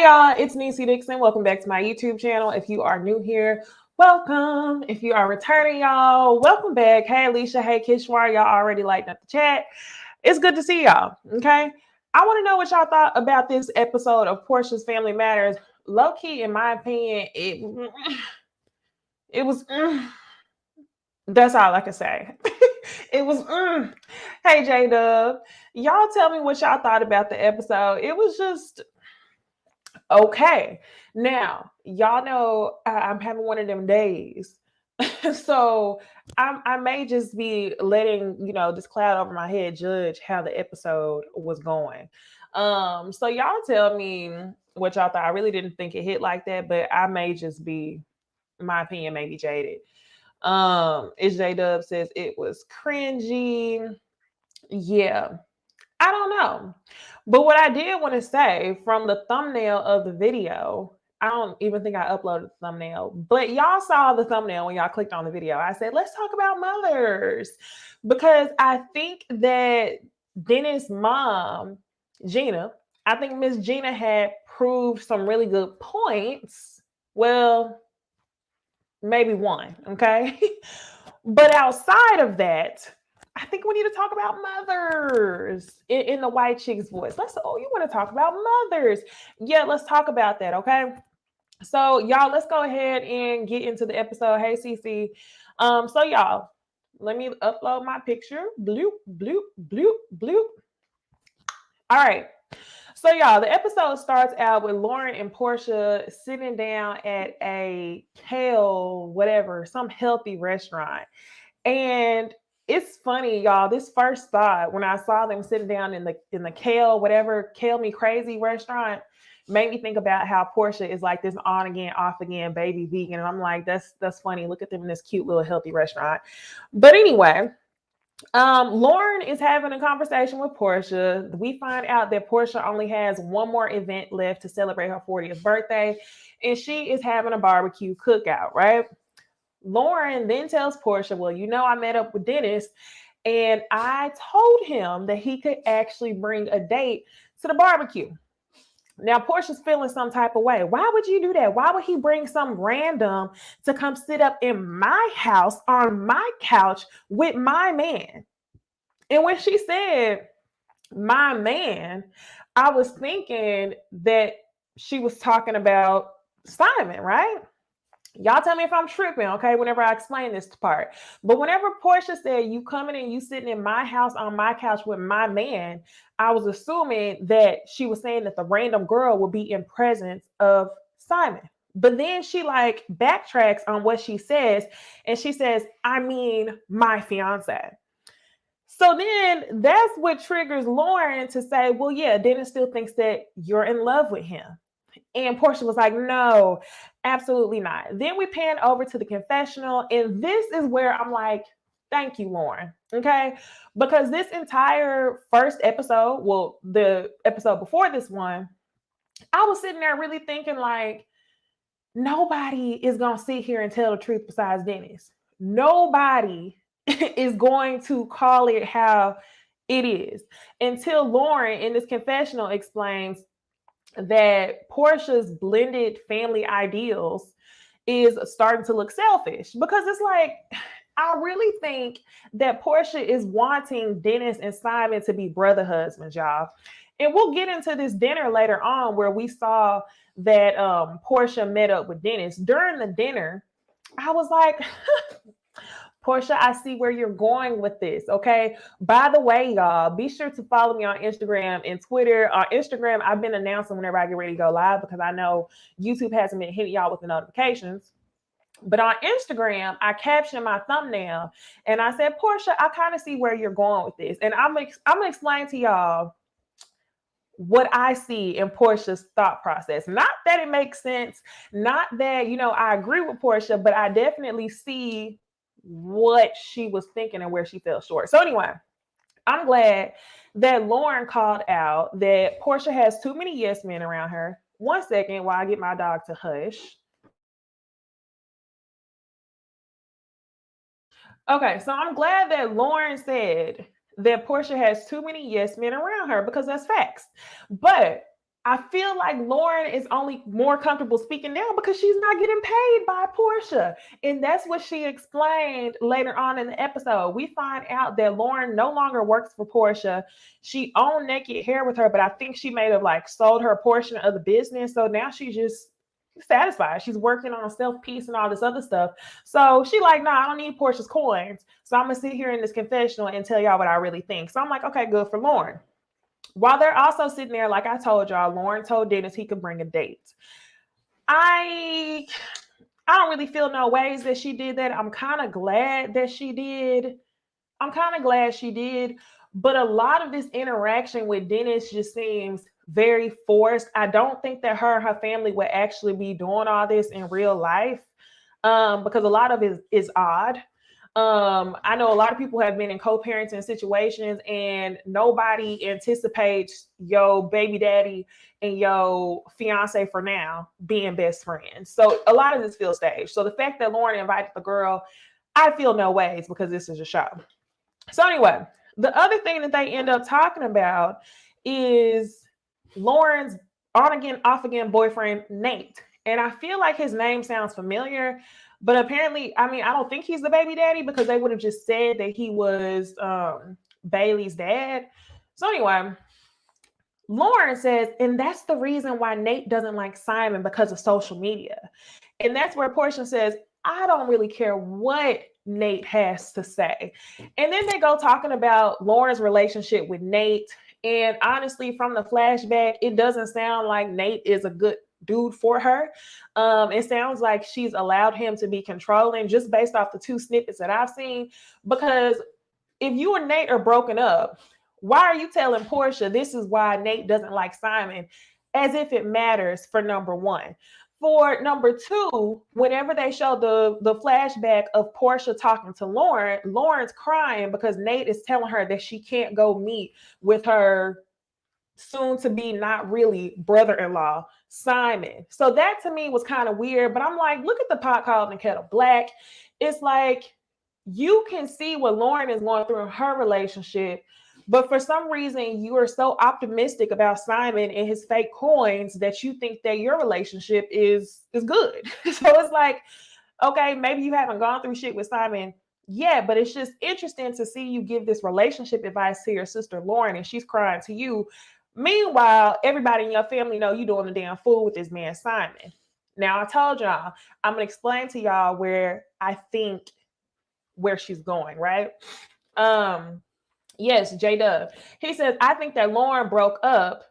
Y'all, it's Necey Dixon. Welcome back to my YouTube channel. If you are new here, welcome. If you are returning, y'all, welcome back. Hey, Alicia. Hey, Kishwar. Y'all already lighting up the chat. It's good to see y'all. Okay. I want to know what y'all thought about this episode of Porsha's Family Matters. Low key, in my opinion, it was. That's all I can say. It was. Hey, J Dub. Y'all tell me what y'all thought about the episode. It was just. Okay. Now, y'all know I'm having one of them days. So I may just be letting, this cloud over my head judge how the episode was going. So y'all tell me what y'all thought. I really didn't think it hit like that, but I may just be, my opinion may be jaded. It's J Dub says it was cringy. Yeah. I don't know. But what I did want to say from the thumbnail of the video, I don't even think I uploaded the thumbnail, but y'all saw the thumbnail when y'all clicked on the video. I said, let's talk about mothers. Because I think that Dennis' mom, Gina, I think Miss Gina had proved some really good points. Well, maybe one, okay? But outside of that, I think we need to talk about mothers in the white chick's voice. You want to talk about mothers? Yeah, let's talk about that, okay? So y'all, let's go ahead and get into the episode. Hey, Cece. So y'all, let me upload my picture. Bloop, bloop, bloop, bloop. All right. So y'all, the episode starts out with Lauren and Porsha sitting down at a kale, whatever, some healthy restaurant. And it's funny, y'all. This first thought when I saw them sitting down in the kale, whatever, kale me crazy restaurant, made me think about how Porsha is like this on again, off again, baby vegan. And I'm like, that's funny. Look at them in this cute little healthy restaurant. But anyway, Lauren is having a conversation with Porsha. We find out that Porsha only has one more event left to celebrate her 40th birthday, and she is having a barbecue cookout, right? Lauren then tells Porsha, well, I met up with Dennis and I told him that he could actually bring a date to the barbecue. Now, Porsha's feeling some type of way. Why would you do that? Why would he bring some random to come sit up in my house on my couch with my man? And when she said, my man, I was thinking that she was talking about Simon, right? Y'all tell me if I'm tripping, okay, whenever I explain this part. But whenever Porsha said, you coming and you sitting in my house on my couch with my man, I was assuming that she was saying that the random girl would be in presence of Simon. But then she backtracks on what she says, and she says, I mean, my fiance. So then that's what triggers Lauren to say, well, yeah, Dennis still thinks that you're in love with him. And Porsha was like, no, absolutely not. Then we pan over to the confessional. And this is where I'm like, thank you, Lauren. Okay. Because this entire first episode, well, the episode before this one, I was sitting there really thinking like, nobody is going to sit here and tell the truth besides Dennis. Nobody is going to call it how it is until Lauren in this confessional explains that Porsha's blended family ideals is starting to look selfish, because it's like, I really think that Porsha is wanting Dennis and Simon to be brother husbands, y'all. And we'll get into this dinner later on where we saw that Porsha met up with Dennis. During the dinner, I was like, Porsha, I see where you're going with this, okay? By the way, y'all, be sure to follow me on Instagram and Twitter. On Instagram, I've been announcing whenever I get ready to go live because I know YouTube hasn't been hitting y'all with the notifications. But on Instagram, I captioned my thumbnail and I said, Porsha, I kind of see where you're going with this. And I'm gonna explain to y'all what I see in Porsha's thought process. Not that it makes sense, not that, I agree with Porsha, but I definitely see what she was thinking and where she fell short. So anyway, I'm glad that Lauren called out that Porsha has too many yes men around her. 1 second while I get my dog to hush. Okay, so I'm glad that Lauren said that Porsha has too many yes men around her, because that's facts. But I feel like Lauren is only more comfortable speaking now because she's not getting paid by Porsha. And that's what she explained later on in the episode. We find out that Lauren no longer works for Porsha. She owned Naked Hair with her, but I think she may have like sold her a portion of the business. So now she's just satisfied. She's working on self-peace and all this other stuff. So she like, nah, I don't need Porsha's coins. So I'm gonna sit here in this confessional and tell y'all what I really think. So I'm like, okay, good for Lauren. While they're also sitting there, like I told y'all, Lauren told Dennis he could bring a date. I don't really feel no ways that she did that. I'm kind of glad that she did. But a lot of this interaction with Dennis just seems very forced. I don't think that her and her family would actually be doing all this in real life, because a lot of it is odd. I know a lot of people have been in co-parenting situations and nobody anticipates yo baby daddy and yo fiance for now being best friends. So a lot of this feels staged. So the fact that Lauren invited the girl, I feel no ways because this is a show. So anyway, the other thing that they end up talking about is Lauren's on again, off again boyfriend, Nate. And I feel like his name sounds familiar, but apparently, I mean, I don't think he's the baby daddy because they would have just said that he was Bailey's dad. So anyway, Lauren says, and that's the reason why Nate doesn't like Simon because of social media. And that's where Porsha says, I don't really care what Nate has to say. And then they go talking about Lauren's relationship with Nate. And honestly, from the flashback, it doesn't sound like Nate is a good dude for her. It sounds like she's allowed him to be controlling just based off the two snippets that I've seen. Because if you and Nate are broken up, why are you telling Porsha this is why Nate doesn't like Simon, as if it matters for number one? For number two, whenever they show the flashback of Porsha talking to Lauren, Lauren's crying because Nate is telling her that she can't go meet with her soon to be not really brother-in-law, Simon. So that to me was kind of weird, but I'm like, look at the pot calling the kettle black. It's like you can see what Lauren is going through in her relationship, but for some reason you are so optimistic about Simon and his fake coins that you think that your relationship is good. So it's like, okay, maybe you haven't gone through shit with Simon yet, but it's just interesting to see you give this relationship advice to your sister Lauren and she's crying to you. Meanwhile, everybody in your family know you doing a damn fool with this man Simon. Now I told y'all, I'm gonna explain to y'all where I think where she's going, right? Yes, J Dub. He says, I think that Lauren broke up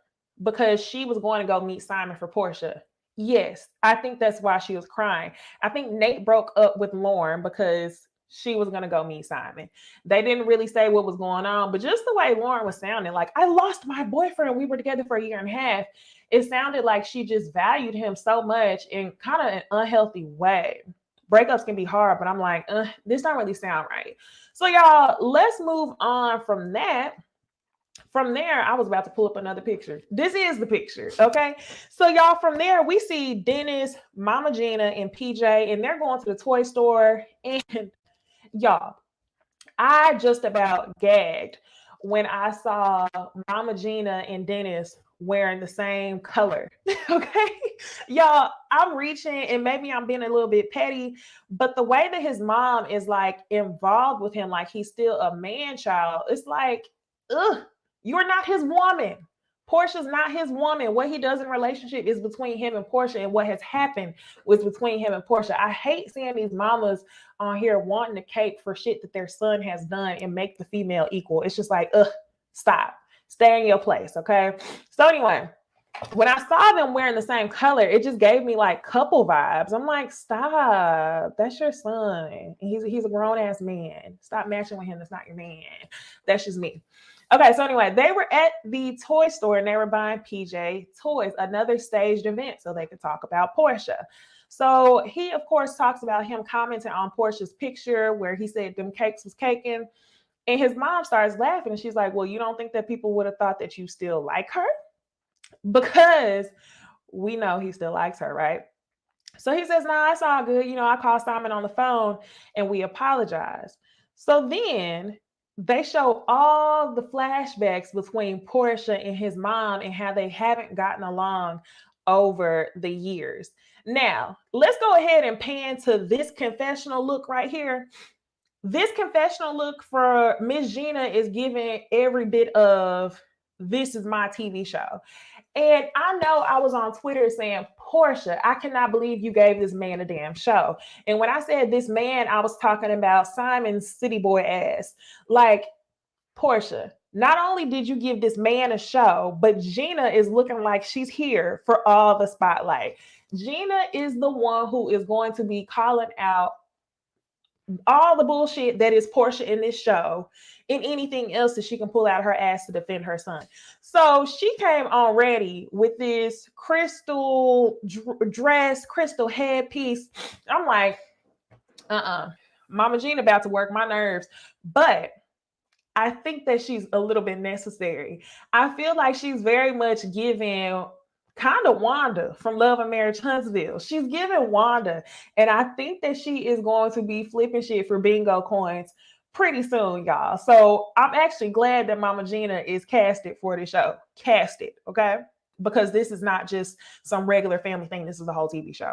because she was going to go meet Simon for Porsha. Yes, I think that's why she was crying. I think Nate broke up with Lauren because she was going to go meet Simon. They didn't really say what was going on, but just the way Lauren was sounding, like, I lost my boyfriend. We were together for a year and a half. It sounded like she just valued him so much in kind of an unhealthy way. Breakups can be hard, but I'm like, this don't really sound right. So y'all, let's move on from that. From there, I was about to pull up another picture. This is the picture, okay? So y'all, from there, we see Dennis, Mama Gina, and PJ, and they're going to the toy store. And y'all, I just about gagged when I saw Mama Gina and Dennis wearing the same color. Okay. Y'all, I'm reaching and maybe I'm being a little bit petty, but the way that his mom is like involved with him, like he's still a man child, it's like, ugh, you're not his woman. Porsha's not his woman. What he does in relationship is between him and Porsha, and what has happened was between him and Porsha. I hate seeing these mamas on here wanting to cape for shit that their son has done and make the female equal. It's just like, ugh, stop. Stay in your place, okay? So anyway, when I saw them wearing the same color, it just gave me like couple vibes. I'm like, stop. That's your son. He's a grown-ass man. Stop matching with him. That's not your man. That's just me. Okay, so anyway, they were at the toy store and they were buying PJ toys, another staged event so they could talk about Porsha. So he, of course, talks about him commenting on Porsha's picture where he said them cakes was caking. And his mom starts laughing and she's like, well, you don't think that people would have thought that you still like her? Because we know he still likes her, right? So he says, nah, it's all good. You know, I called Simon on the phone and we apologized. So then they show all the flashbacks between Porsha and his mom and how they haven't gotten along over the years. Now, let's go ahead and pan to this confessional look right here. This confessional look for Miss Gina is giving every bit of this is my TV show. And I know I was on Twitter saying, Porsha, I cannot believe you gave this man a damn show. And when I said this man, I was talking about Simon's city boy ass. Like, Porsha, not only did you give this man a show, but Gina is looking like she's here for all the spotlight. Gina is the one who is going to be calling out all the bullshit that is Porsha in this show and anything else that she can pull out her ass to defend her son. So she came on ready with this crystal dress, crystal headpiece. I'm like, Mama Gina about to work my nerves. But I think that she's a little bit necessary. I feel like she's very much giving kind of Wanda from Love and Marriage Huntsville. She's giving Wanda. And I think that she is going to be flipping shit for bingo coins pretty soon, y'all. So I'm actually glad that Mama Gina is casted for the show. Casted, okay? Because this is not just some regular family thing. This is a whole TV show.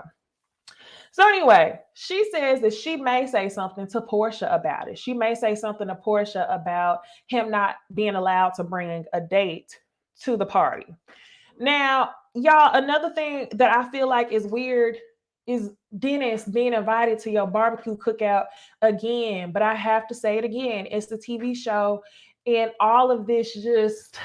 So anyway, she says that she may say something to Porsha about it. She may say something to Porsha about him not being allowed to bring a date to the party. Now, y'all, another thing that I feel like is weird is Dennis being invited to your barbecue cookout again. But I have to say it again. It's the TV show. And all of this just,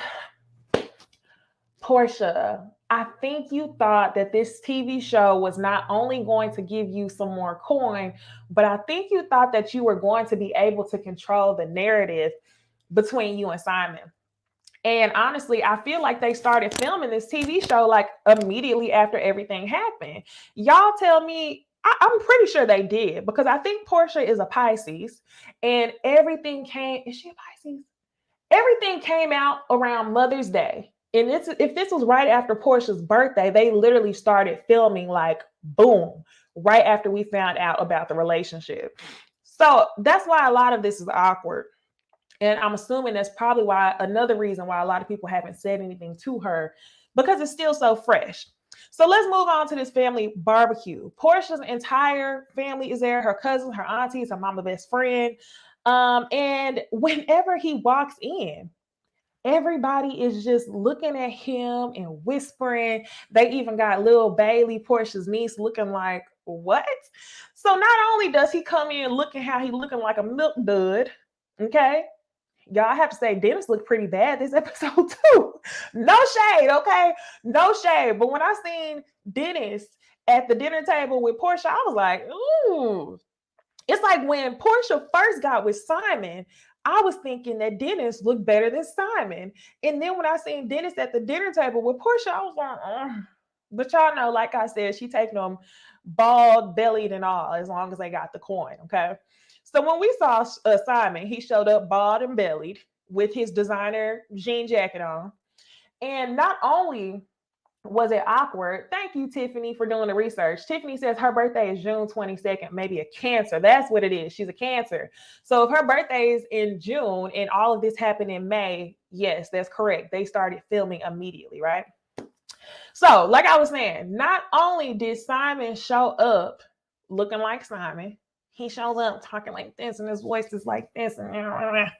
Porsha, I think you thought that this TV show was not only going to give you some more coin, but I think you thought that you were going to be able to control the narrative between you and Simon. And honestly, I feel like they started filming this TV show like immediately after everything happened. Y'all tell me, I'm pretty sure they did because I think Porsha is a Pisces and everything came. Is she a Pisces? Everything came out around Mother's Day. And if this was right after Porsha's birthday, they literally started filming like boom, right after we found out about the relationship. So that's why a lot of this is awkward. And I'm assuming that's probably why another reason why a lot of people haven't said anything to her because it's still so fresh. So let's move on to this family barbecue. Porsha's entire family is there, her cousins, her aunties, her mama best friend. And whenever he walks in, everybody is just looking at him and whispering. They even got little Bailey, Porsha's niece, looking like, what? So not only does he come in looking how he looking like a milk dud, okay? Y'all, I have to say, Dennis looked pretty bad this episode too. No shade, okay? No shade. But when I seen Dennis at the dinner table with Porsha, I was like, ooh. It's like when Porsha first got with Simon, I was thinking that Dennis looked better than Simon. And then when I seen Dennis at the dinner table with Porsha, I was like, but y'all know, like I said, she taking them bald, bellied, and all, as long as they got the coin, okay? So when we saw Simon, he showed up bald and bellied with his designer jean jacket on. And not only was it awkward, thank you, Tiffany, for doing the research. Tiffany says her birthday is June 22nd, maybe a Cancer. That's what it is. She's a Cancer. So if her birthday is in June and all of this happened in May, yes, that's correct. They started filming immediately, right? So like I was saying, not only did Simon show up looking like Simon, he shows up talking like this and his voice is like this. And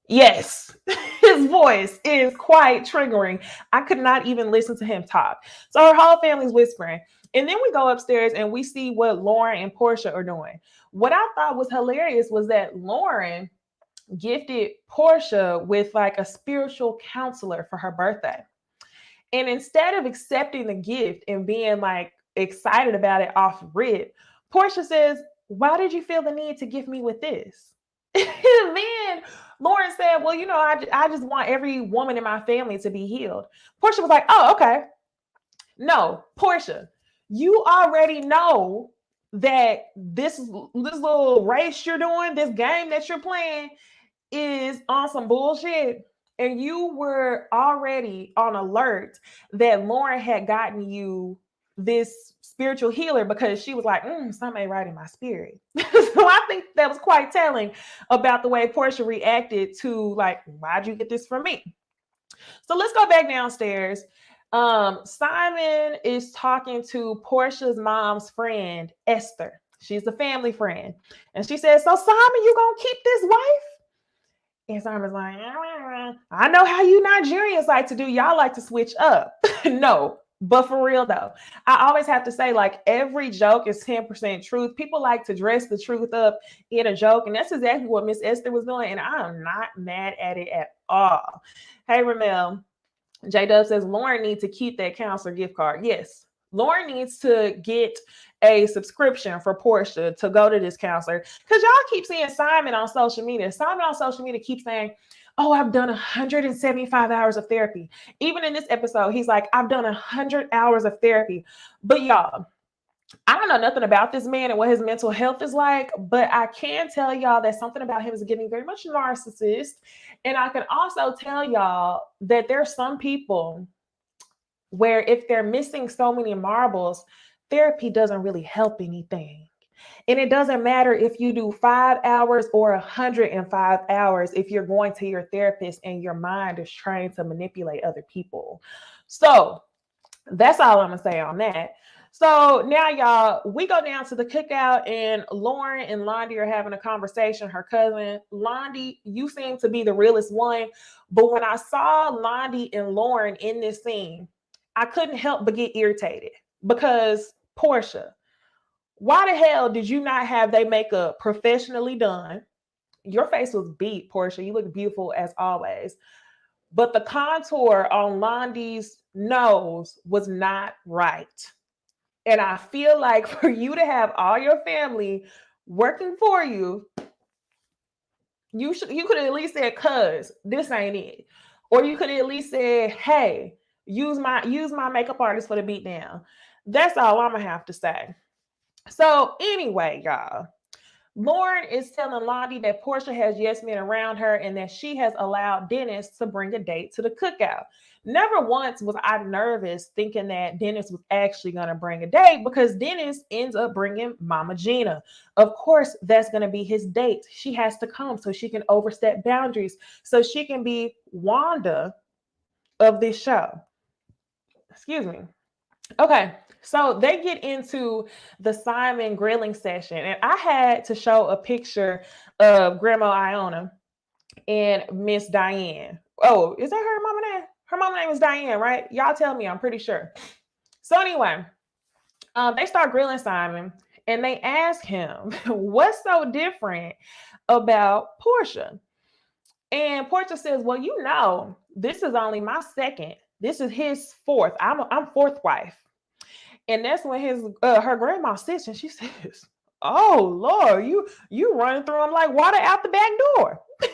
yes, his voice is quite triggering. I could not even listen to him talk. So her whole family's whispering. And then we go upstairs and we see what Lauren and Porsha are doing. What I thought was hilarious was that Lauren gifted Porsha with like a spiritual counselor for her birthday. And instead of accepting the gift and being like excited about it off rip, Porsha says, why did you feel the need to gift me with this? And then Lauren said, well, you know, I just want every woman in my family to be healed. Porsha was like, oh, okay. No, Porsha, you already know that this little race you're doing, this game that you're playing is on some bullshit. And you were already on alert that Lauren had gotten you this spiritual healer because she was like, something ain't right in my spirit. So I think that was quite telling about the way Porsha reacted to, like, why'd you get this from me? So let's go back downstairs. Simon is talking to Porsha's mom's friend, Esther. She's a family friend. And she says, so Simon, you gonna keep this wife? And Simon's like, I know how you Nigerians like to do. Y'all like to switch up. No, but for real though, I always have to say, like, every joke is 10% truth. People like to dress the truth up in a joke. And that's exactly what Miss Esther was doing. And I am not mad at it at all. Hey, Ramel. J-Dub says Lauren needs to keep that counselor gift card. Yes, Lauren needs to get a subscription for Porsha to go to this counselor, because y'all keep seeing Simon on social media. Simon on social media keeps saying, oh, I've done 175 hours of therapy. Even in this episode, he's like, I've done 100 hours of therapy. But y'all, I don't know nothing about this man and what his mental health is like, but I can tell y'all that something about him is getting very much narcissist. And I can also tell y'all that there's some people where if they're missing so many marbles, therapy doesn't really help anything. And it doesn't matter if you do 5 hours or 105 hours if you're going to your therapist and your mind is trying to manipulate other people. So that's all I'm going to say on that. So now, y'all, we go down to the cookout and Lauren and Londi are having a conversation. Her cousin, Londi, you seem to be the realest one. But when I saw Londi and Lauren in this scene, I couldn't help but get irritated because Porsha, why the hell did you not have their makeup professionally done? Your face was beat, Porsha. You look beautiful as always. But the contour on Londi's nose was not right. And I feel like for you to have all your family working for you, you could at least say, cuz this ain't it. Or you could at least say, hey, use my makeup artist for the beat down. That's all I'm gonna have to say. So anyway, y'all, Lauren is telling Londi that Porsha has yes men around her and that she has allowed Dennis to bring a date to the cookout. Never once was I nervous thinking that Dennis was actually going to bring a date, because Dennis ends up bringing Mama Gina. Of course, that's going to be his date. She has to come so she can overstep boundaries, so she can be Wanda of this show. Excuse me. Okay, so they get into the Simon grilling session, and I had to show a picture of Grandma Iona and Miss Diane. Oh, is that her mama name? Her mama name is Diane, right? Y'all tell me, I'm pretty sure. So anyway, they start grilling Simon, and they ask him, what's so different about Porsha? And Porsha says, well, you know, this is only my second. This is his fourth. I'm fourth wife. And that's when her grandma sits and she says, oh Lord, you running through them like water out the back door. I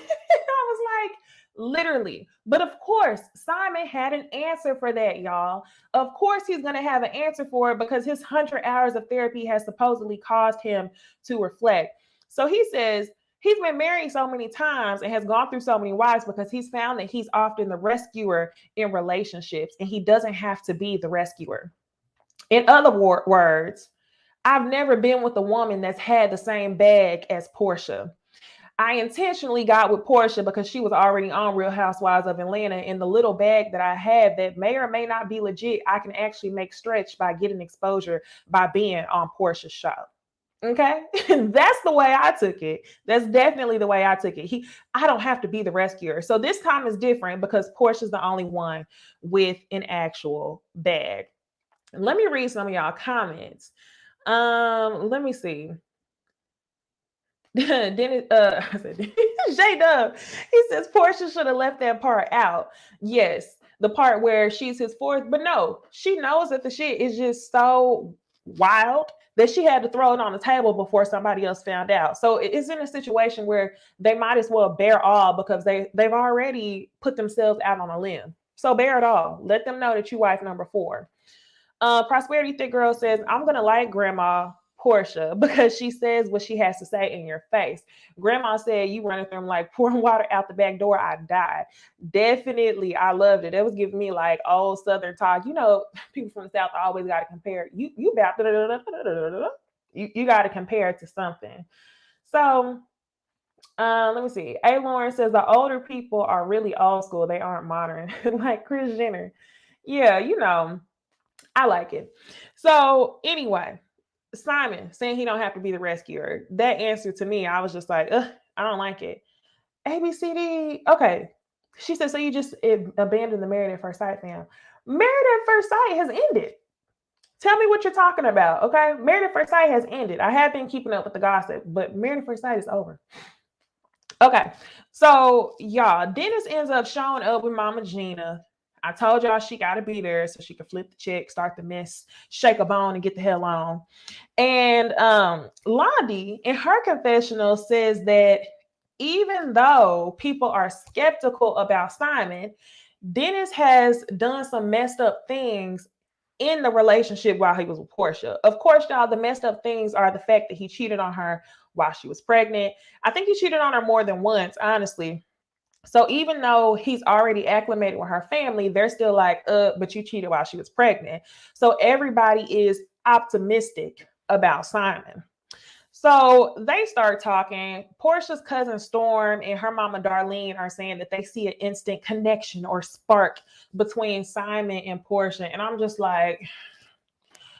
was like, literally. But of course, Simon had an answer for that, y'all. Of course, he's going to have an answer for it because his 100 hours of therapy has supposedly caused him to reflect. So he says he's been married so many times and has gone through so many wives because he's found that he's often the rescuer in relationships, and he doesn't have to be the rescuer. In other words, I've never been with a woman that's had the same bag as Porsha. I intentionally got with Porsha because she was already on Real Housewives of Atlanta, and the little bag that I had that may or may not be legit, I can actually make stretch by getting exposure by being on Porsha's show. Okay, that's the way I took it. That's definitely the way I took it. I don't have to be the rescuer. So this time is different because Porsha's the only one with an actual bag. Let me read some of y'all comments. Let me see. Dennis, J-Dub, he says Porsha should have left that part out. Yes, the part where she's his fourth, but no, she knows that the shit is just so wild that she had to throw it on the table before somebody else found out. So it's in a situation where they might as well bear all because they've already put themselves out on a limb. So bear it all. Let them know that you wife number 4. Prosperity Thick Girl says, I'm going to like Grandma Porsha because she says what she has to say in your face. Grandma said you running through them like pouring water out the back door. I died. Definitely, I loved it. It was giving me like old Southern talk. You know, people from the South always got to compare. You about you got to compare it to something. So let me see. A. Lauren says the older people are really old school. They aren't modern, like Kris Jenner. Yeah, you know, I like it. So anyway, Simon saying he don't have to be the rescuer. That answer to me, I was just like, ugh, I don't like it. ABCD. Okay. She said, so you just abandoned the Married at First Sight fam. Married at First Sight has ended. Tell me what you're talking about, okay? Married at First Sight has ended. I have been keeping up with the gossip, but Married at First Sight is over. Okay, so y'all, Dennis ends up showing up with Mama Gina. I told y'all she got to be there so she could flip the check, start the mess, shake a bone, and get the hell on. And Londi, in her confessional, says that even though people are skeptical about Simon, Dennis has done some messed up things in the relationship while he was with Porsha. Of course, y'all, the messed up things are the fact that he cheated on her while she was pregnant. I think he cheated on her more than once, honestly. So even though he's already acclimated with her family, they're still like, but you cheated while she was pregnant. So everybody is optimistic about Simon. So they start talking. Porsha's cousin Storm and her mama Darlene are saying that they see an instant connection or spark between Simon and Porsha. And I'm just like,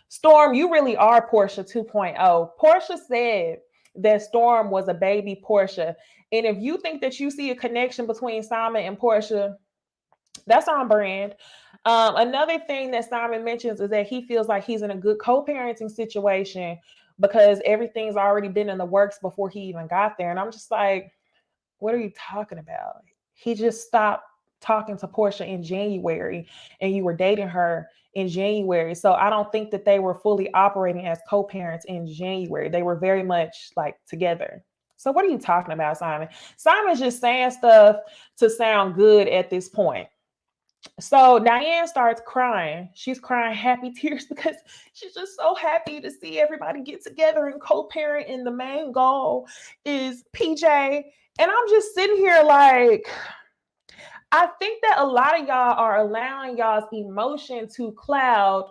Storm, you really are Porsha 2.0. Porsha said that Storm was a baby Porsha. And if you think that you see a connection between Simon and Porsha, that's on brand. Another thing that Simon mentions is that he feels like he's in a good co-parenting situation because everything's already been in the works before he even got there. And I'm just like, what are you talking about? He just stopped talking to Porsha in January and you were dating her in January. So I don't think that they were fully operating as co-parents in January. They were very much like together. So what are you talking about, Simon? Simon's just saying stuff to sound good at this point. So Diane starts crying. She's crying happy tears because she's just so happy to see everybody get together and co-parent. And the main goal is PJ. And I'm just sitting here like, I think that a lot of y'all are allowing y'all's emotion to cloud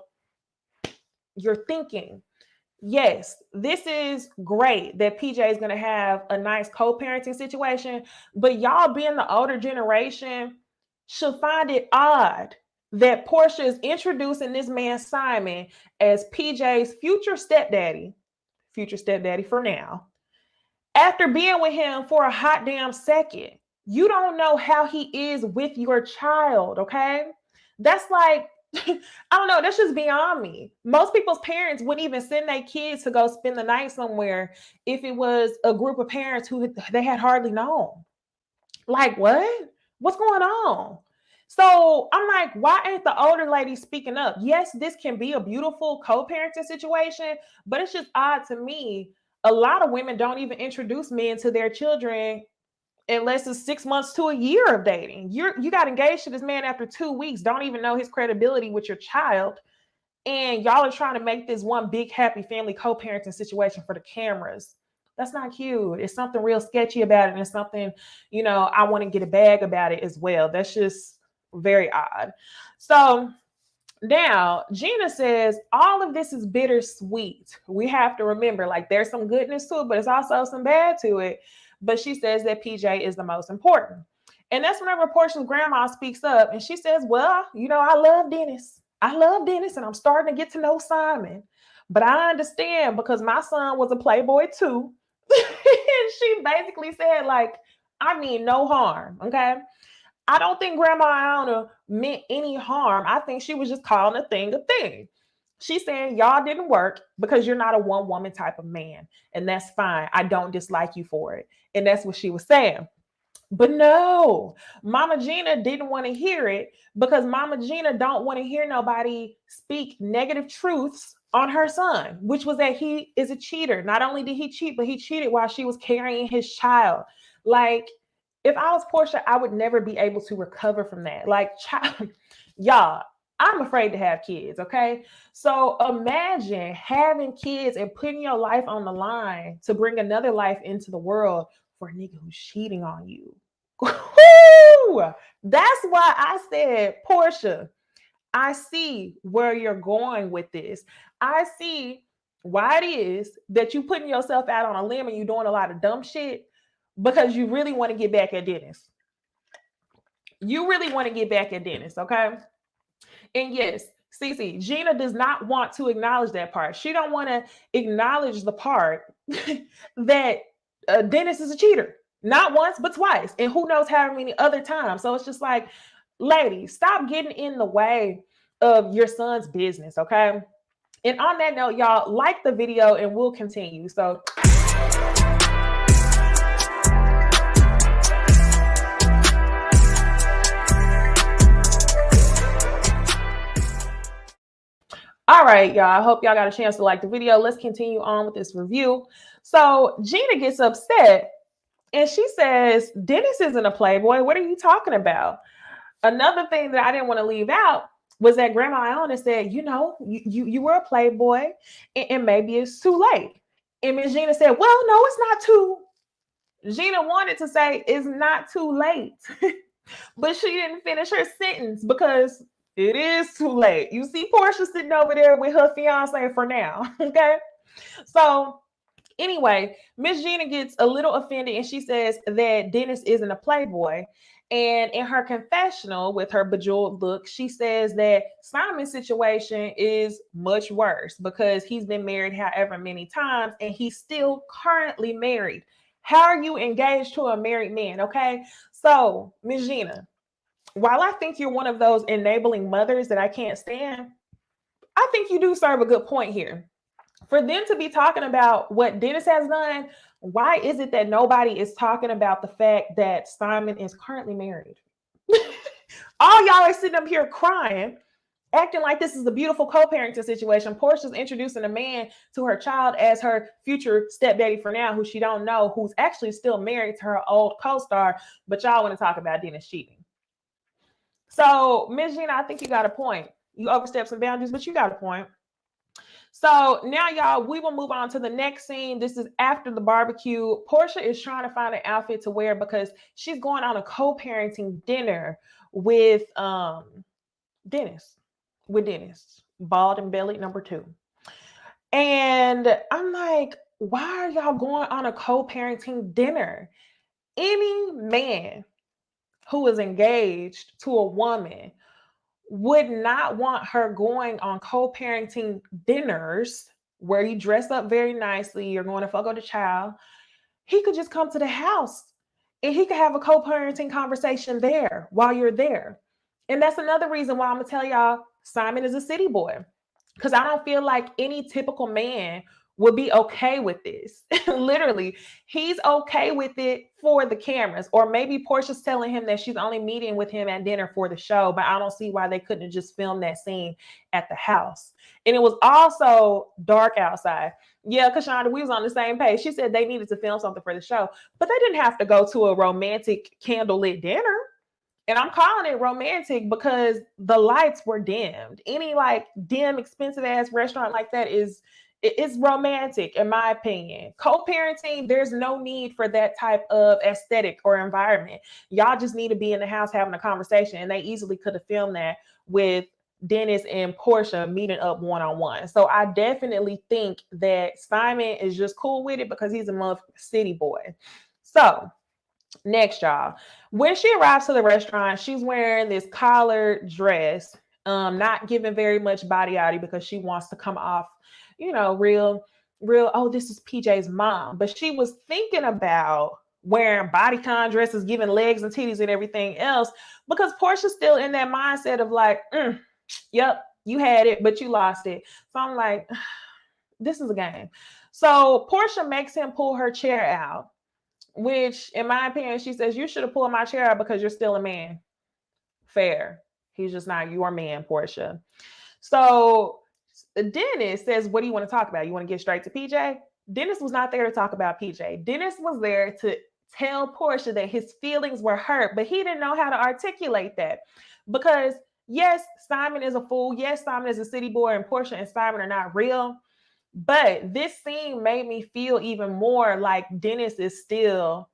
your thinking. Yes, this is great that PJ is going to have a nice co-parenting situation, but y'all being the older generation should find it odd that Porsha is introducing this man Simon as PJ's future stepdaddy for now, after being with him for a hot damn second. You don't know how he is with your child, okay? That's like, I don't know, that's just beyond me. Most people's parents wouldn't even send their kids to go spend the night somewhere if it was a group of parents who they had hardly known. Like, what? What's going on? So I'm like, why ain't the older lady speaking up? Yes, this can be a beautiful co-parenting situation, but it's just odd to me. A lot of women don't even introduce men to their children unless it's 6 months to a year of dating. You got engaged to this man after 2 weeks, don't even know his credibility with your child, and y'all are trying to make this one big happy family co-parenting situation for the cameras. That's not cute. It's something real sketchy about it, and it's something, I want to get a bag about it as well. That's just very odd. So now Gina says all of this is bittersweet. We have to remember, like, there's some goodness to it, but it's also some bad to it. But she says that PJ is the most important. And that's whenever Porsha's grandma speaks up and she says, well, I love Dennis. And I'm starting to get to know Simon. But I understand because my son was a playboy too. And she basically said, like, I mean no harm, okay? I don't think Grandma Iona meant any harm. I think she was just calling a thing a thing. She's saying y'all didn't work because you're not a one-woman type of man. And that's fine. I don't dislike you for it. And that's what she was saying. But no, Mama Gina didn't want to hear it because Mama Gina don't want to hear nobody speak negative truths on her son, which was that he is a cheater. Not only did he cheat, but he cheated while she was carrying his child. Like, if I was Porsha, I would never be able to recover from that. Like, y'all, I'm afraid to have kids, okay? So imagine having kids and putting your life on the line to bring another life into the world for a nigga who's cheating on you. Woo! That's why I said, Porsha, I see where you're going with this. I see why it is that you putting yourself out on a limb and you're doing a lot of dumb shit because you really want to get back at Dennis. You really want to get back at Dennis, okay? And yes, Cece, Gina does not want to acknowledge that part. She don't want to acknowledge the part that Dennis is a cheater. Not once, but twice. And who knows how many other times. So it's just like, lady, stop getting in the way of your son's business, okay? And on that note, y'all, like the video and we'll continue. So all right, y'all. I hope y'all got a chance to like the video. Let's continue on with this review. So Gina gets upset and she says, Dennis isn't a playboy. What are you talking about? Another thing that I didn't want to leave out was that Grandma Iona said, you know, you were a playboy and maybe it's too late. And Miss Gina said, well, no, it's not too. Gina wanted to say it's not too late, but she didn't finish her sentence because it is too late. You see Porsha sitting over there with her fiance for now, okay? So anyway, Miss Gina gets a little offended and she says that Dennis isn't a playboy. And in her confessional with her bejeweled look, she says that Simon's situation is much worse because he's been married however many times and he's still currently married. How are you engaged to a married man? Okay. So, Miss Gina, while I think you're one of those enabling mothers that I can't stand, I think you do serve a good point here. For them to be talking about what Dennis has done, why is it that nobody is talking about the fact that Simon is currently married? All y'all are sitting up here crying, acting like this is a beautiful co-parenting situation. Portia's introducing a man to her child as her future stepdaddy for now, who she don't know, who's actually still married to her old co-star, but y'all want to talk about Dennis cheating. So, Ms. Gina, I think you got a point. You overstepped some boundaries, but you got a point. So now, y'all, we will move on to the next scene. This is after the barbecue. Porsha is trying to find an outfit to wear because she's going on a co-parenting dinner with Dennis. With Dennis, bald and belly number 2. And I'm like, why are y'all going on a co-parenting dinner? Any man who is engaged to a woman would not want her going on co-parenting dinners where you dress up very nicely, you're going to fuck with the child. He could just come to the house and he could have a co-parenting conversation there while you're there. And that's another reason why I'm gonna tell y'all Simon is a city boy, because I don't feel like any typical man would be okay with this. Literally, he's okay with it for the cameras. Or maybe Porsha's telling him that she's only meeting with him at dinner for the show, but I don't see why they couldn't have just filmed that scene at the house. And it was also dark outside. Yeah, Kashonda, we was on the same page. She said they needed to film something for the show, but they didn't have to go to a romantic candlelit dinner. And I'm calling it romantic because the lights were dimmed. Any like dim, expensive ass restaurant like that it's romantic, in my opinion. Co-parenting, there's no need for that type of aesthetic or environment. Y'all just need to be in the house having a conversation, and they easily could have filmed that with Dennis and Porsha meeting up one-on-one. So I definitely think that Simon is just cool with it because he's a city boy. So next, y'all, when she arrives to the restaurant, she's wearing this collared dress, not giving very much body outy because she wants to come off, you know, real, oh, this is PJ's mom. But she was thinking about wearing bodycon dresses, giving legs and titties and everything else, because Porsha's still in that mindset of like, yep, you had it, but you lost it. So I'm like, this is a game. So Porsha makes him pull her chair out, which in my opinion, she says, you should have pulled my chair out because you're still a man. Fair. He's just not your man, Porsha. So Dennis says, what do you want to talk about? You want to get straight to PJ? Dennis was not there to talk about PJ. Dennis was there to tell Porsha that his feelings were hurt, but he didn't know how to articulate that because Yes, Simon is a fool. Yes, Simon is a city boy, and Porsha and Simon are not real. But this scene made me feel even more like Dennis is still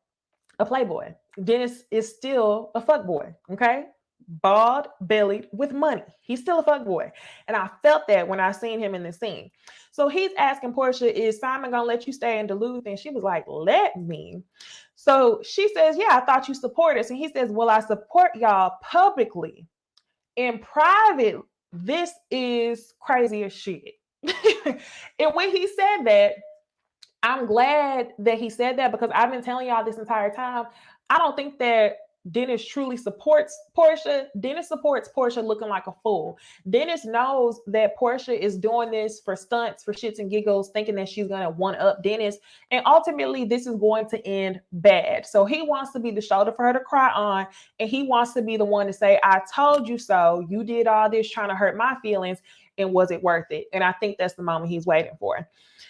a playboy. Dennis is still a fuckboy. Okay. Bald, bellied, with money. He's still a fuckboy. And I felt that when I seen him in the scene. So he's asking Porsha, is Simon gonna let you stay in Duluth? And she was like, let me. So she says, yeah, I thought you support us. And he says, well, I support y'all publicly. In private, this is crazy as shit. And when he said that, I'm glad that he said that, because I've been telling y'all this entire time, I don't think that Dennis truly supports Porsha. Dennis supports Porsha looking like a fool. Dennis knows that Porsha is doing this for stunts, for shits and giggles, thinking that she's going to one up Dennis. And ultimately, this is going to end bad. So he wants to be the shoulder for her to cry on. And he wants to be the one to say, I told you so. You did all this trying to hurt my feelings. And was it worth it? And I think that's the moment he's waiting for.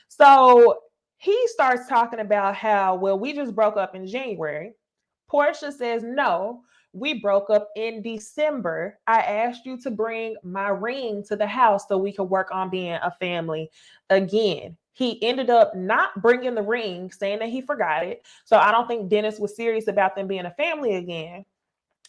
So he starts talking about how, well, we just broke up in January. Porsha says, no, we broke up in December. I asked you to bring my ring to the house so we could work on being a family again. He ended up not bringing the ring, saying that he forgot it. So I don't think Dennis was serious about them being a family again.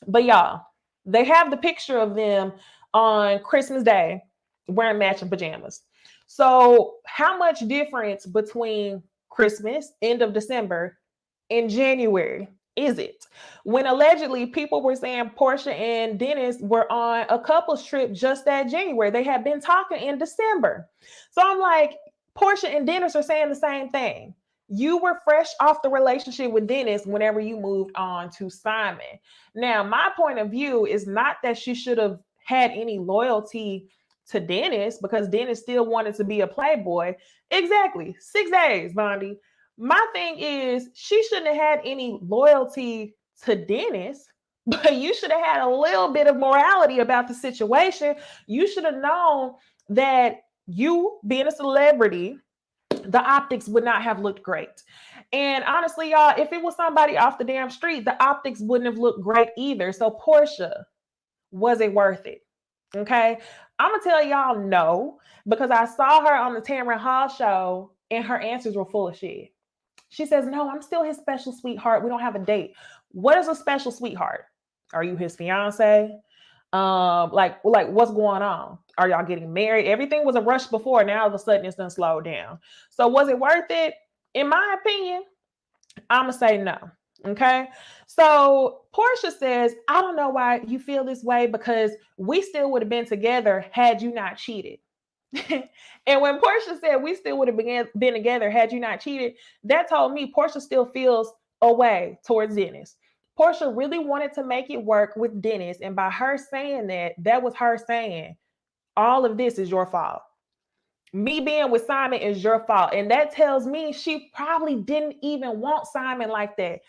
But y'all, they have the picture of them on Christmas Day wearing matching pajamas. So how much difference between Christmas, end of December, in January is it? When allegedly people were saying Porsha and Dennis were on a couples trip just that January. They had been talking in December. So I'm like, Porsha and Dennis are saying the same thing. You were fresh off the relationship with Dennis whenever you moved on to Simon. Now, my point of view is not that she should have had any loyalty to Dennis, because Dennis still wanted to be a playboy. Exactly. 6 days, Bondi. My thing is, she shouldn't have had any loyalty to Dennis, but you should have had a little bit of morality about the situation. You should have known that you, being a celebrity, the optics would not have looked great. And honestly, y'all, if it was somebody off the damn street, the optics wouldn't have looked great either. So, Porsha, was it worth it? Okay. I'm going to tell y'all no, because I saw her on the Tamron Hall show and her answers were full of shit. She says, no, I'm still his special sweetheart. We don't have a date. What is a special sweetheart? Are you his fiance? Like what's going on? Are y'all getting married? Everything was a rush before. Now all of a sudden it's done slowed down. So was it worth it? In my opinion, I'm gonna say no. Okay. So Porsha says, I don't know why you feel this way, because we still would have been together had you not cheated. And when Porsha said we still would have been together had you not cheated, that told me Porsha still feels a way towards Dennis. Porsha really wanted to make it work with Dennis. And by her saying that, that was her saying, all of this is your fault. Me being with Simon is your fault. And that tells me she probably didn't even want Simon like that.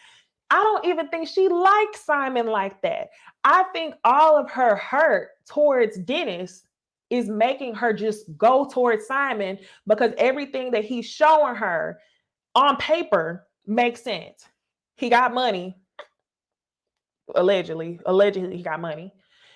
I don't even think she likes Simon like that. I think all of her hurt towards Dennis is making her just go towards Simon, because everything that he's showing her on paper makes sense. He got money. Allegedly he got money.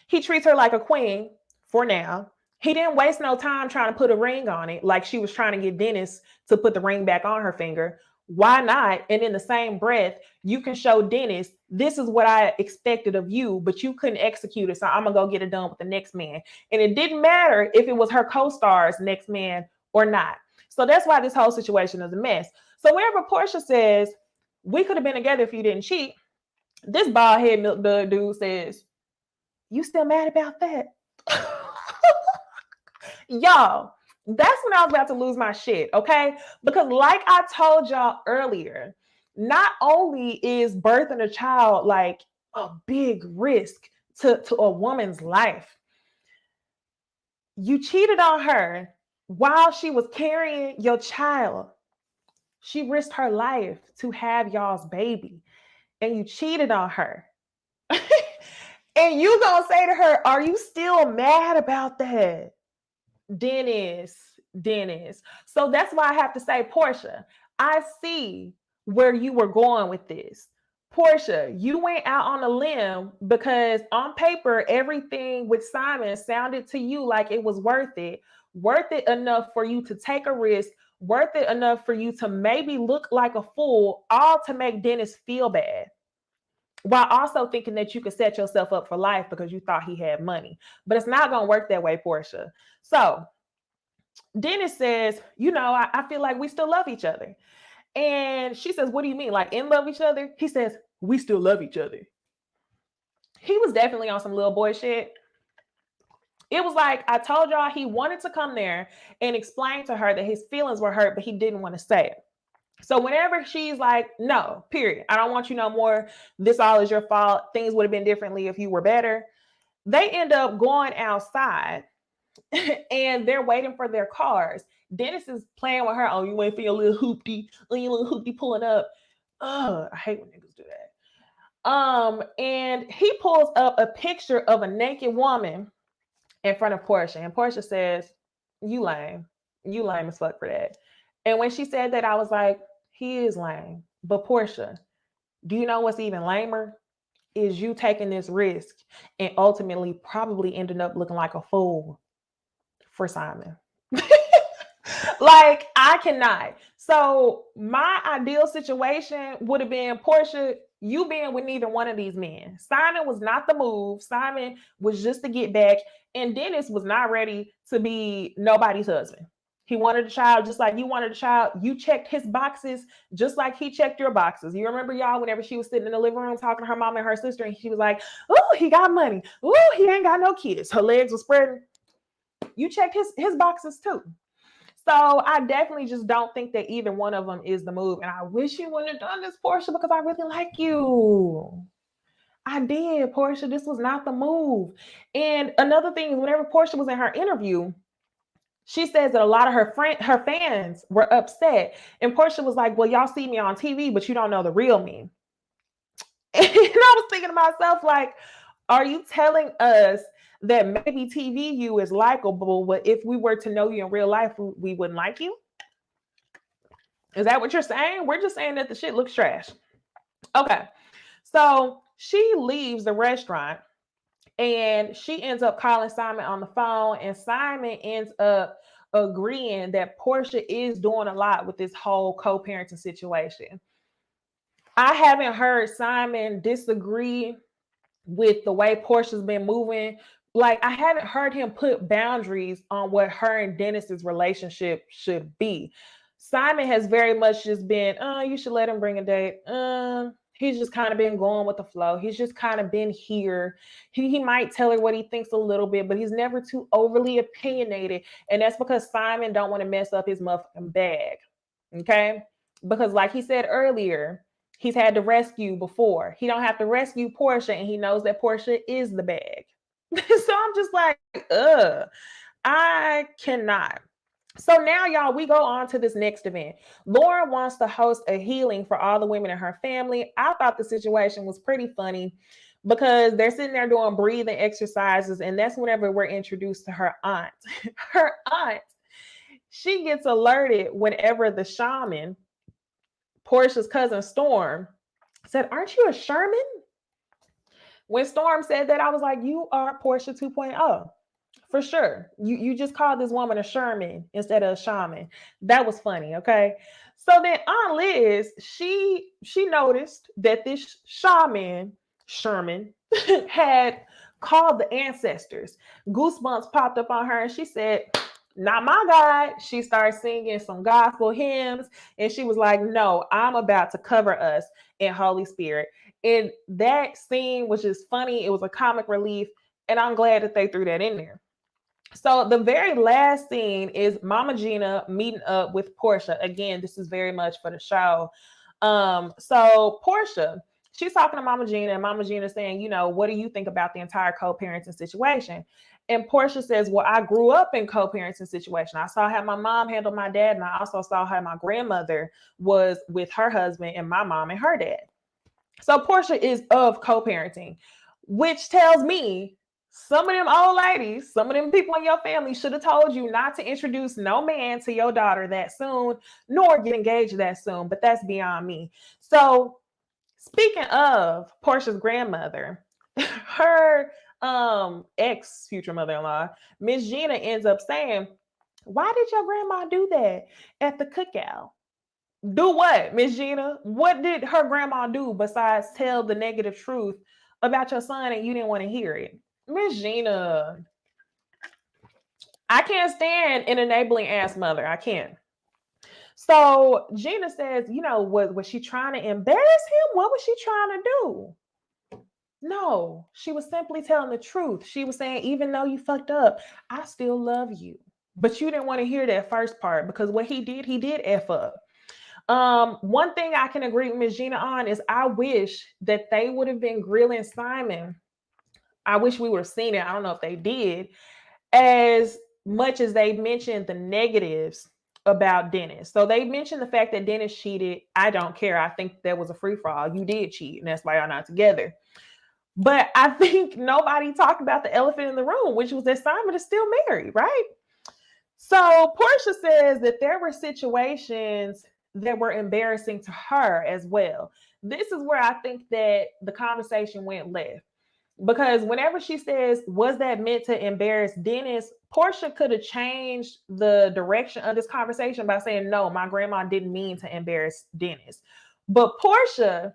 He treats her like a queen for now. He didn't waste no time trying to put a ring on it like she was trying to get Dennis to put the ring back on her finger. Why not? And in the same breath, you can show Dennis, this is what I expected of you, but you couldn't execute it. So I'm going to go get it done with the next man. And it didn't matter if it was her co-star's next man or not. So that's why this whole situation is a mess. So wherever Porsha says, we could have been together if you didn't cheat, this bald head milk dud dude says, you still mad about that? Y'all, that's when I was about to lose my shit, okay? Because like I told y'all earlier, not only is birthing a child like a big risk to a woman's life, you cheated on her while she was carrying your child. She risked her life to have y'all's baby, and you cheated on her. And you gonna say to her, are you still mad about that? Dennis. So that's why I have to say, Porsha, I see where you were going with this. Porsha, you went out on a limb because on paper, everything with Simon sounded to you like it was worth it enough for you to take a risk, worth it enough for you to maybe look like a fool, all to make Dennis feel bad, while also thinking that you could set yourself up for life because you thought he had money. But it's not going to work that way, Porsha. So Dennis says, I feel like we still love each other. And she says, what do you mean? Like in love each other? He says, we still love each other. He was definitely on some little boy shit. It was like, I told y'all he wanted to come there and explain to her that his feelings were hurt, but he didn't want to say it. So whenever she's like, no, period, I don't want you no more. This all is your fault. Things would have been differently if you were better. They end up going outside and they're waiting for their cars. Dennis is playing with her. Oh, you waiting for your little hoopty? Oh, your little hoopty pulling up. I hate when niggas do that. And he pulls up a picture of a naked woman in front of Porsha. And Porsha says, you lame. You lame as fuck for that. And when she said that, I was like, he is lame. But Porsha, do you know what's even lamer? Is you taking this risk and ultimately probably ending up looking like a fool for Simon. Like, I cannot. So my ideal situation would have been, Porsha, you being with neither one of these men. Simon was not the move. Simon was just to get back. And Dennis was not ready to be nobody's husband. He wanted a child just like you wanted a child. You checked his boxes just like he checked your boxes. You remember, y'all, whenever she was sitting in the living room talking to her mom and her sister, and she was like, oh, he got money. Oh, he ain't got no kids. Her legs were spreading. You checked his boxes too. So I definitely just don't think that either one of them is the move. And I wish you wouldn't have done this, Porsha, because I really like you. I did, Porsha. This was not the move. And another thing is, whenever Porsha was in her interview, she says that a lot of her fans were upset. And Porsha was like, well, y'all see me on TV, but you don't know the real me. And I was thinking to myself, like, are you telling us that maybe TV you is likable, but if we were to know you in real life, we wouldn't like you? Is that what you're saying? We're just saying that the shit looks trash. Okay. So she leaves the restaurant and she ends up calling Simon on the phone, and Simon ends up agreeing that Porsha is doing a lot with this whole co-parenting situation. I haven't heard Simon disagree with the way Porsha's been moving. Like, I haven't heard him put boundaries on what her and Dennis's relationship should be. Simon has very much just been, you should let him bring a date. He's just kind of been going with the flow. He's just kind of been here. He might tell her what he thinks a little bit, but he's never too overly opinionated. And that's because Simon don't want to mess up his motherfucking bag. Okay? Because like he said earlier, he's had to rescue before. He don't have to rescue Porsha, and he knows that Porsha is the bag. So I'm just like, I cannot. So now, y'all, we go on to this next event. Lauren wants to host a healing for all the women in her family. I thought the situation was pretty funny because they're sitting there doing breathing exercises, and that's whenever we're introduced to her aunt. Her aunt, she gets alerted whenever the shaman, Porsha's cousin Storm, said, aren't you a Sherman? When Storm said that, I was like, you are Porsha 2.0. For sure. You just called this woman a Sherman instead of a shaman. That was funny, okay? So then Aunt Liz, she noticed that this Sherman, had called the ancestors. Goosebumps popped up on her, and she said, not my God. She started singing some gospel hymns, and she was like, no, I'm about to cover us in Holy Spirit. And that scene was just funny. It was a comic relief, and I'm glad that they threw that in there. So the very last scene is Mama Gina meeting up with Porsha. Again, this is very much for the show. So Porsha, she's talking to Mama Gina, and Mama Gina saying, what do you think about the entire co-parenting situation? And Porsha says, well, I grew up in co-parenting situation. I saw how my mom handled my dad, and I also saw how my grandmother was with her husband and my mom and her dad. So Porsha is of co-parenting, which tells me some of them old ladies, some of them people in your family should have told you not to introduce no man to your daughter that soon, nor get engaged that soon. But that's beyond me. So Speaking of Porsha's grandmother, her ex future mother-in-law, Miss Gina, ends up saying, why did your grandma do that at the cookout? Do what, Miss Gina? What did her grandma do besides tell the negative truth about your son and you didn't want to hear it? Miss Gina, I can't stand an enabling ass mother. I can't. So Gina says, was she trying to embarrass him? What was she trying to do? No, she was simply telling the truth. She was saying, even though you fucked up, I still love you. But you didn't want to hear that first part because what he did F up. One thing I can agree with Ms. Gina on is I wish that they would have been grilling Simon. I wish we would have seen it. I don't know if they did, as much as they mentioned the negatives about Dennis. So they mentioned the fact that Dennis cheated. I don't care. I think that was a free-for-all. You did cheat, and that's why y'all not together. But I think nobody talked about the elephant in the room, which was that Simon is still married, right? So Porsha says that there were situations that were embarrassing to her as well. This is where I think that the conversation went left. Because whenever she says, was that meant to embarrass Dennis, Porsha could have changed the direction of this conversation by saying, no, my grandma didn't mean to embarrass Dennis. But Porsha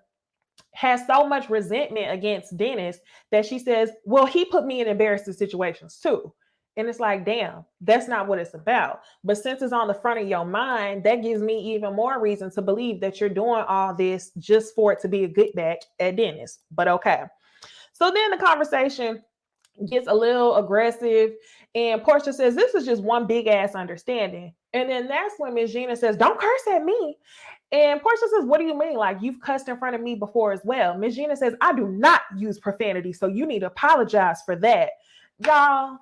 has so much resentment against Dennis that she says, well, he put me in embarrassing situations too. And it's like, damn, that's not what it's about. But since it's on the front of your mind, that gives me even more reason to believe that you're doing all this just for it to be a good back at Dennis. But okay. So then the conversation gets a little aggressive, and Porsha says, this is just one big ass understanding. And then that's when Ms. Gina says, don't curse at me. And Porsha says, what do you mean? Like, you've cussed in front of me before as well. Ms. Gina says, I do not use profanity, so you need to apologize for that. Y'all,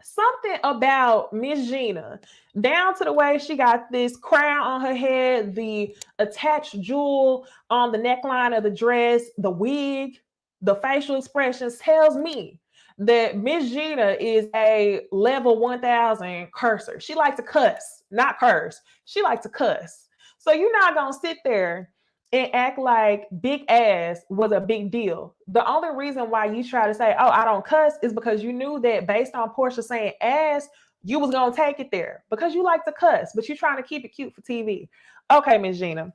something about Miss Gina, down to the way she got this crown on her head, the attached jewel on the neckline of the dress, the wig, the facial expressions, tells me that Miss Gina is a level 1000 cursor. She likes to cuss, not curse. She likes to cuss. So you're not going to sit there and act like big ass was a big deal. The only reason why you try to say, oh, I don't cuss, is because you knew that based on Porsha saying ass, you was going to take it there because you like to cuss, but you're trying to keep it cute for TV. Okay, Ms. Gina.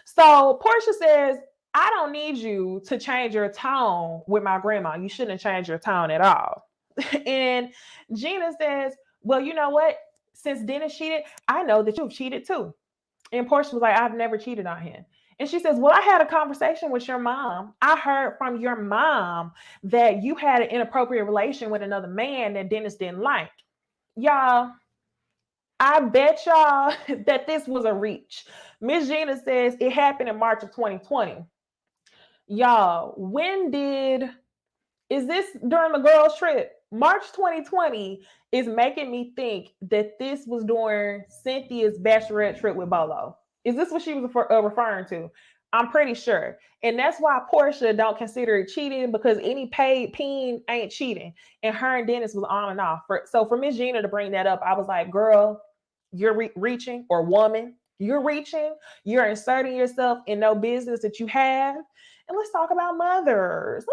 So Porsha says, I don't need you to change your tone with my grandma. You shouldn't change your tone at all. And Gina says, well, you know what? Since Dennis cheated, I know that you've cheated too. And Porsha was like, I've never cheated on him. And she says, well, I had a conversation with your mom. I heard from your mom that you had an inappropriate relation with another man that Dennis didn't like. Y'all, I bet y'all that this was a reach. Miss Gina says it happened in March of 2020. Y'all, is this during the girls' trip? March 2020 is making me think that this was during Cynthia's bachelorette trip with Bolo. Is this what she was referring to? I'm pretty sure. And that's why Porsha don't consider it cheating, because any paid peen ain't cheating. And her and Dennis was on and off. So for Miss Gina to bring that up, I was like, girl, you're reaching, or woman, you're reaching. You're inserting yourself in no business that you have. And let's talk about mothers.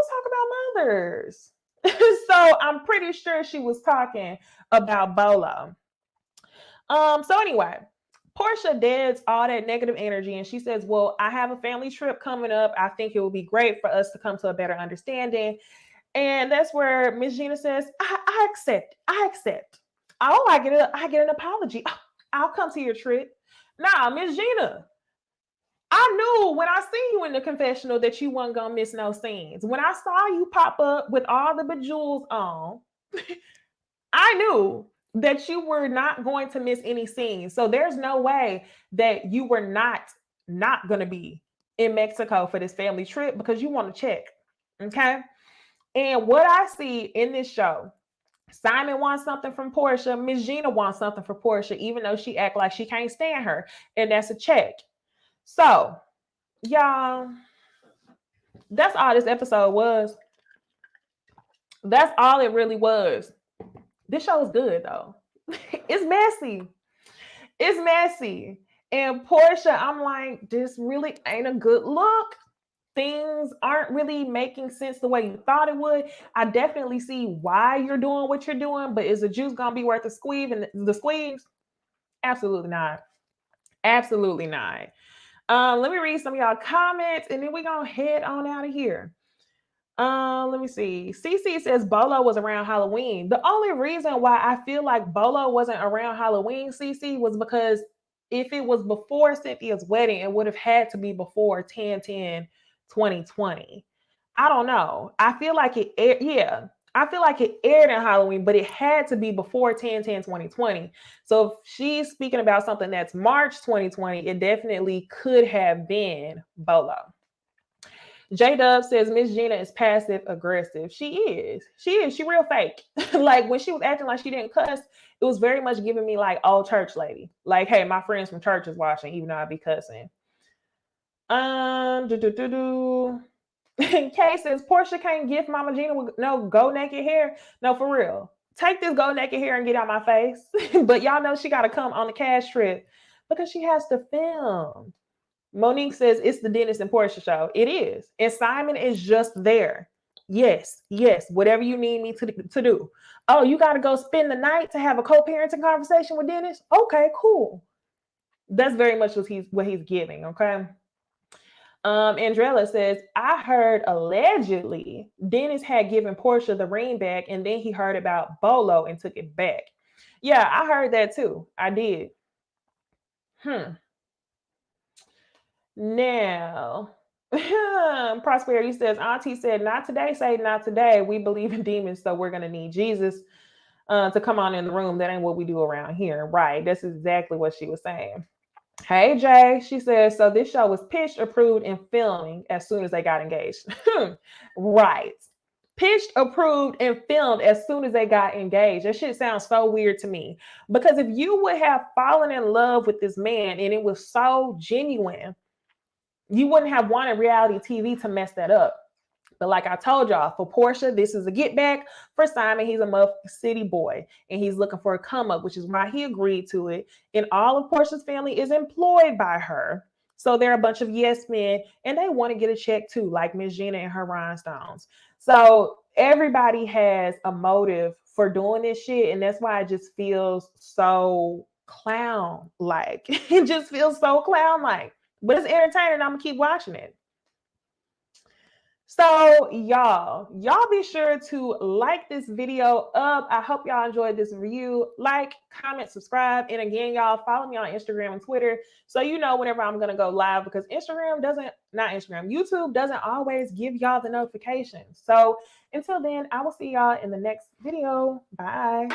So I'm pretty sure she was talking about Bolo. So anyway, Porsha deads all that negative energy and she says, well, I have a family trip coming up. I think it would be great for us to come to a better understanding. And that's where Miss Gina says, I accept. Oh, I get an apology. I'll come to your trip. Nah, Miss Gina, I knew when I seen you in the confessional that you wasn't gonna miss no scenes. When I saw you pop up with all the bejewels on, I knew that you were not going to miss any scenes. So there's no way that you were not gonna be in Mexico for this family trip because you want to check. Okay. And what I see in this show, Simon wants something from Porsha. Miss Gina wants something for Porsha, even though she act like she can't stand her. And that's a check. So, y'all, that's all this episode was. That's all it really was. This show is good, though. It's messy. And Porsha, I'm like, this really ain't a good look. Things aren't really making sense the way you thought it would. I definitely see why you're doing what you're doing, but is the juice gonna be worth the squeeze and the squeeze? Absolutely not. Absolutely not. Let me read some of y'all comments and then we're gonna head on out of here. Let me see. CC says Bolo was around Halloween. The only reason why I feel like Bolo wasn't around Halloween, CC, was because if it was before Cynthia's wedding, it would have had to be before 10/10/2020. I don't know. I feel like it aired, yeah. I feel like it aired in Halloween, but it had to be before 10/10/2020. So if she's speaking about something that's March 2020, it definitely could have been Bolo. J Dub says Miss Gina is passive aggressive. She is. She is. She real fake. Like when she was acting like she didn't cuss, it was very much giving me like old church lady. Like, hey, my friends from church is watching, even though I be cussing. Kay says Porsha can't gift Mama Gina with no go naked hair. No, for real. Take this go naked hair and get out my face. But y'all know she got to come on the cash trip because she has to film. Monique says it's the Dennis and Porsha show. It is. And Simon is just there. Yes, yes, whatever you need me to do. Oh, you got to go spend the night to have a co-parenting conversation with Dennis? Okay, cool. That's very much what he's giving, okay? Andrella says, I heard allegedly Dennis had given Porsha the ring back and then he heard about Bolo and took it back. Yeah, I heard that too. I did. Now, Prosperity says, Auntie said, not today, say not today. We believe in demons, so we're going to need Jesus to come on in the room. That ain't what we do around here. Right. That's exactly what she was saying. Hey, Jay. She says, so this show was pitched, approved, and filming as soon as they got engaged. Right. Pitched, approved, and filmed as soon as they got engaged. That shit sounds so weird to me. Because if you would have fallen in love with this man and it was so genuine, you wouldn't have wanted reality TV to mess that up. But like I told y'all, for Porsha, this is a get back. For Simon, he's a Muff City boy and he's looking for a come up, which is why he agreed to it. And all of Porsha's family is employed by her. So they're a bunch of yes men and they want to get a check too, like Miss Gina and her rhinestones. So everybody has a motive for doing this shit. And that's why it just feels so clown-like. It just feels so clown-like. But it's entertaining. I'm going to keep watching it. So y'all be sure to like this video up. I hope y'all enjoyed this review. Like, comment, subscribe. And again, y'all follow me on Instagram and Twitter so you know whenever I'm going to go live, because YouTube doesn't always give y'all the notifications. So until then, I will see y'all in the next video. Bye.